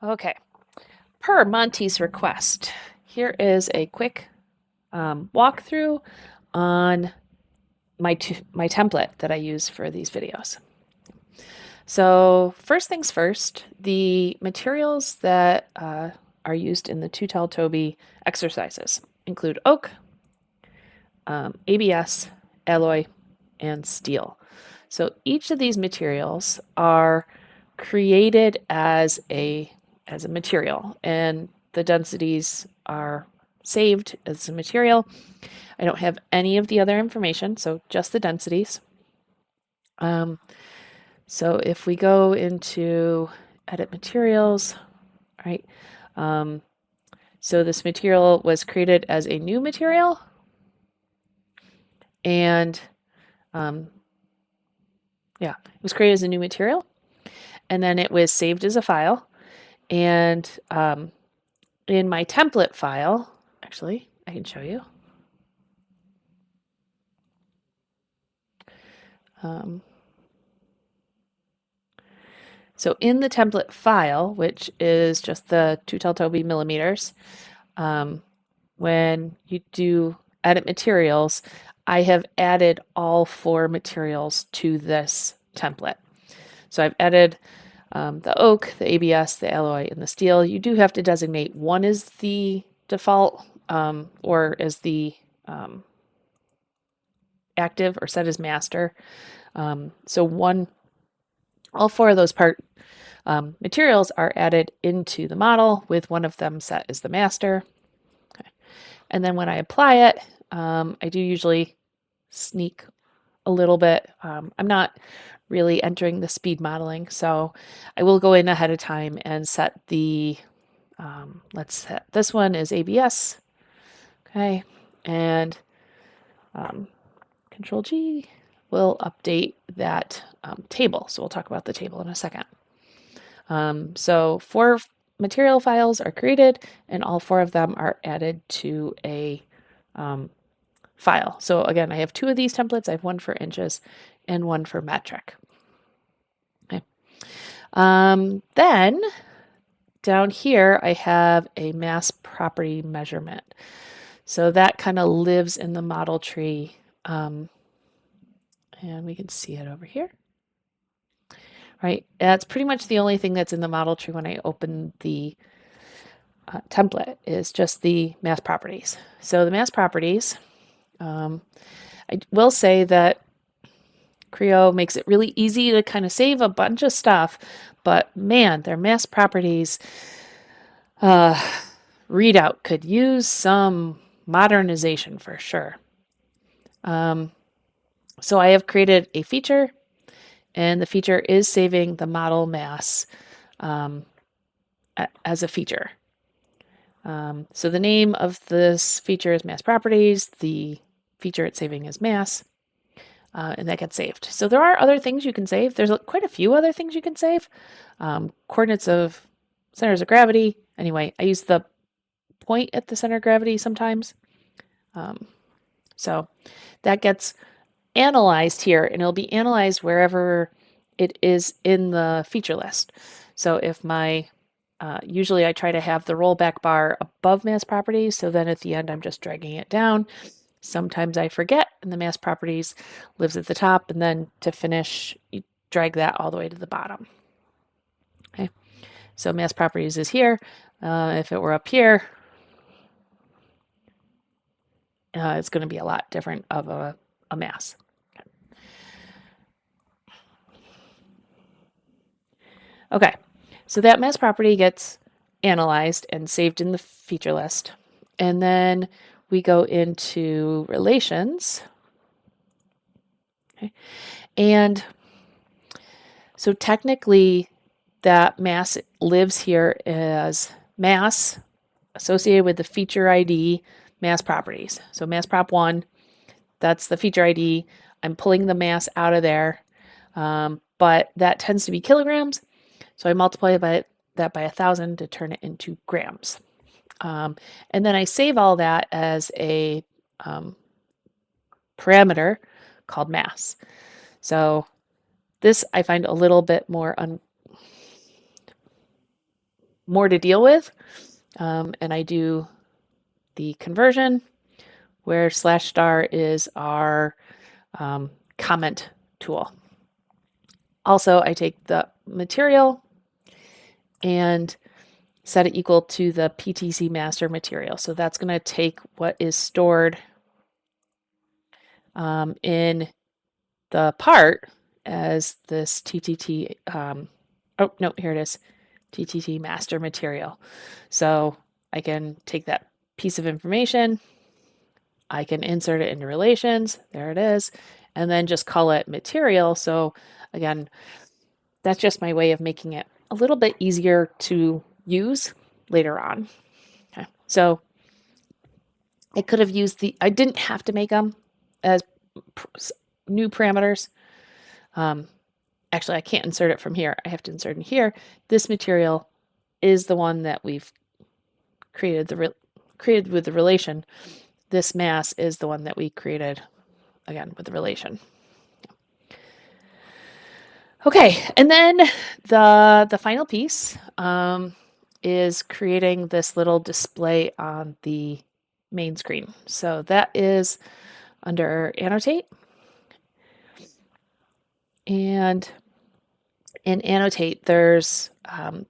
Okay, per Monty's request, here is a quick walkthrough on my template that I use for these videos. So first things first, the materials that are used in the Tell Toby exercises include oak, ABS, alloy, and steel. So each of these materials are created as a material, and the densities are saved as a material. I don't have any of the other information, so just the densities. So if we go into edit materials, right? So this material was created as a new material, and yeah, it was created as a new material, and then it was saved as a file. And in my template file, actually, I can show you. So in the template file, which is just the Tell Toby millimeters, when you do edit materials, I have added all 4 materials to this template. So I've added the oak, the ABS, the alloy, and the steel. You do have to designate one as the default or as the active or set as master. So all 4 of those materials are added into the model with one of them set as the master. Okay. And then when I apply it, I do usually sneak a little bit. I'm not really entering the speed modeling, so I will go in ahead of time and set the, let's set this one as ABS, okay, and Control G will update that table. So we'll talk about the table in a second. So 4 material files are created, and all 4 of them are added to a file. So again, I have 2 of these templates. I have one for inches and one for metric. Okay. Then down here, I have a mass property measurement. So that kind of lives in the model tree. And we can see it over here. Right, that's pretty much the only thing that's in the model tree when I open the template is just the mass properties. So the mass properties, I will say that Creo makes it really easy to kind of save a bunch of stuff, but man, their mass properties readout could use some modernization for sure. So I have created a feature, and the feature is saving the model mass as a feature. So the name of this feature is mass properties. The feature it's saving is mass, and that gets saved. So there are other things you can save. There's quite a few other things you can save. Coordinates of centers of gravity. Anyway, I use the point at the center of gravity sometimes. So that gets analyzed here, and it'll be analyzed wherever it is in the feature list. So if my usually I try to have the rollback bar above mass properties, so then at the end I'm just dragging it down. Sometimes I forget and the mass properties lives at the top, and then to finish you drag that all the way to the bottom. Okay, so mass properties is here. If it were up here, it's going to be a lot different of a mass. Okay, so that mass property gets analyzed and saved in the feature list. And then we go into relations. Okay. And so technically that mass lives here as mass associated with the feature ID mass properties. So mass prop 1, that's the feature ID. I'm pulling the mass out of there, but that tends to be kilograms. So I multiply that by 1,000 to turn it into grams. And then I save all that as a parameter called mass. So this I find a little bit more more to deal with. And I do the conversion where /star is our comment tool. Also, I take the material and set it equal to the PTC master material. So that's going to take what is stored in the part as this TTT, oh no, here it is, TTT master material. So I can take that piece of information, I can insert it into relations, there it is, and then just call it material. So again, that's just my way of making it a little bit easier to use later on. Okay. So I could have used I didn't have to make them as new parameters. Actually, I can't insert it from here. I have to insert in here. This material is the one that we've created created with the relation. This mass is the one that we created again with the relation. Okay, and then the final piece is creating this little display on the main screen. So that is under annotate. And in annotate, there's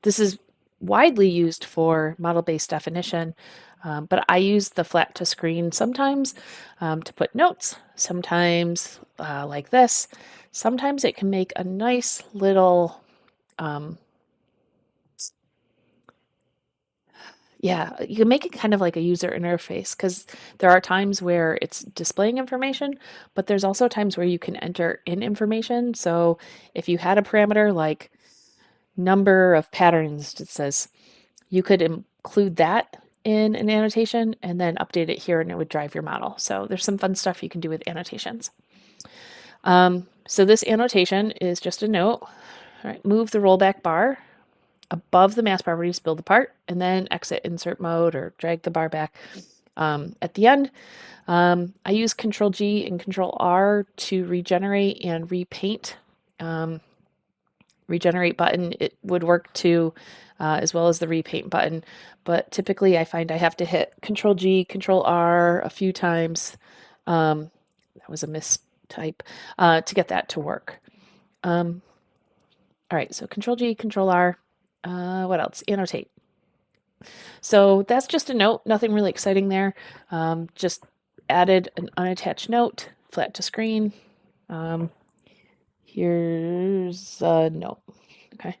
this is widely used for model-based definition, but I use the flat to screen sometimes to put notes, sometimes like this. Sometimes it can make a nice little, yeah, you can make it kind of like a user interface because there are times where it's displaying information, but there's also times where you can enter in information. So if you had a parameter like number of patterns, it says you could include that in an annotation and then update it here and it would drive your model. So there's some fun stuff you can do with annotations. So this annotation is just a note. All right, move the rollback bar above the mass properties, build the part, and then exit insert mode or drag the bar back. At the end, I use Control G and Control R to regenerate and repaint. Regenerate button, it would work too, as well as the repaint button. But typically I find I have to hit Control G, Control R a few times. That was a mistype to get that to work. All right, so Control G, Control R. What else? Annotate. So that's just a note, nothing really exciting there. Just added an unattached note, flat to screen. Here's a note. Okay.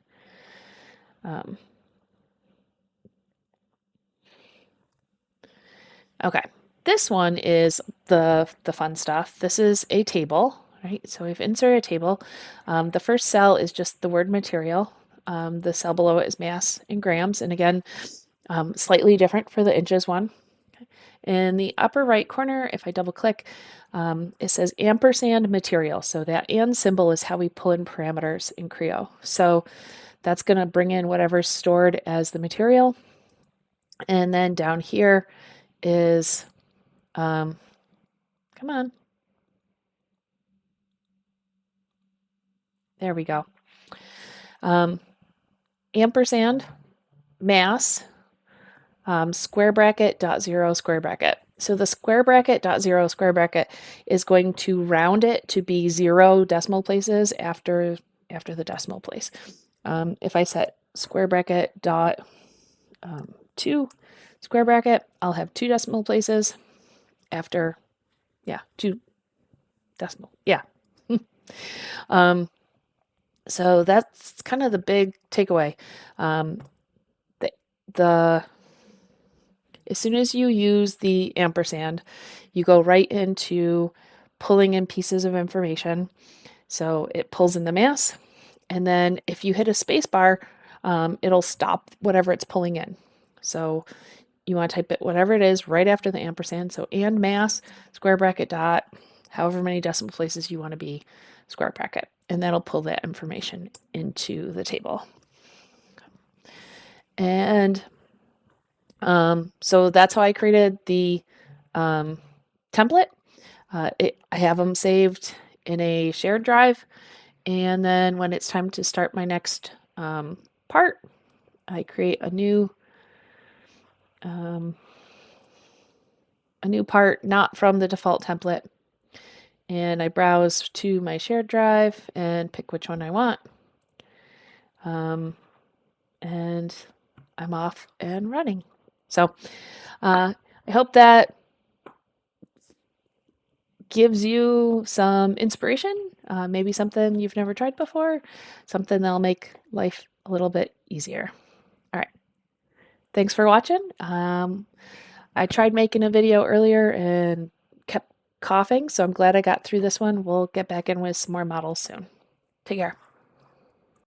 Okay. This one is the fun stuff. This is a table, right? So we've inserted a table. The first cell is just the word material. The cell below it is mass in grams. And again, slightly different for the inches one. In the upper right corner, if I double click, it says ampersand material. So that and symbol is how we pull in parameters in Creo. So that's going to bring in whatever's stored as the material. And then down here is, come on. There we go. Ampersand, mass, square bracket, dot zero, square bracket. So the square bracket, dot zero, square bracket is going to round it to be 0 decimal places after the decimal place. If I set square bracket dot 2 square bracket, I'll have 2 decimal places after, yeah, 2 decimal, yeah. So that's kind of the big takeaway. As soon as you use the ampersand, you go right into pulling in pieces of information. So it pulls in the mass, and then if you hit a space bar, it'll stop whatever it's pulling in. So you want to type it whatever it is right after the ampersand. So and mass, square bracket dot, however many decimal places you want to be, square bracket, and that'll pull that information into the table. And so that's how I created the template. I have them saved in a shared drive, and then when it's time to start my next part, I create a new part not from the default template, and I browse to my shared drive and pick which one I want. And I'm off and running. So I hope that gives you some inspiration, maybe something you've never tried before, something that'll make life a little bit easier. All right. Thanks for watching. I tried making a video earlier and kept coughing, so I'm glad I got through this one. We'll get back in with some more models soon. Take care.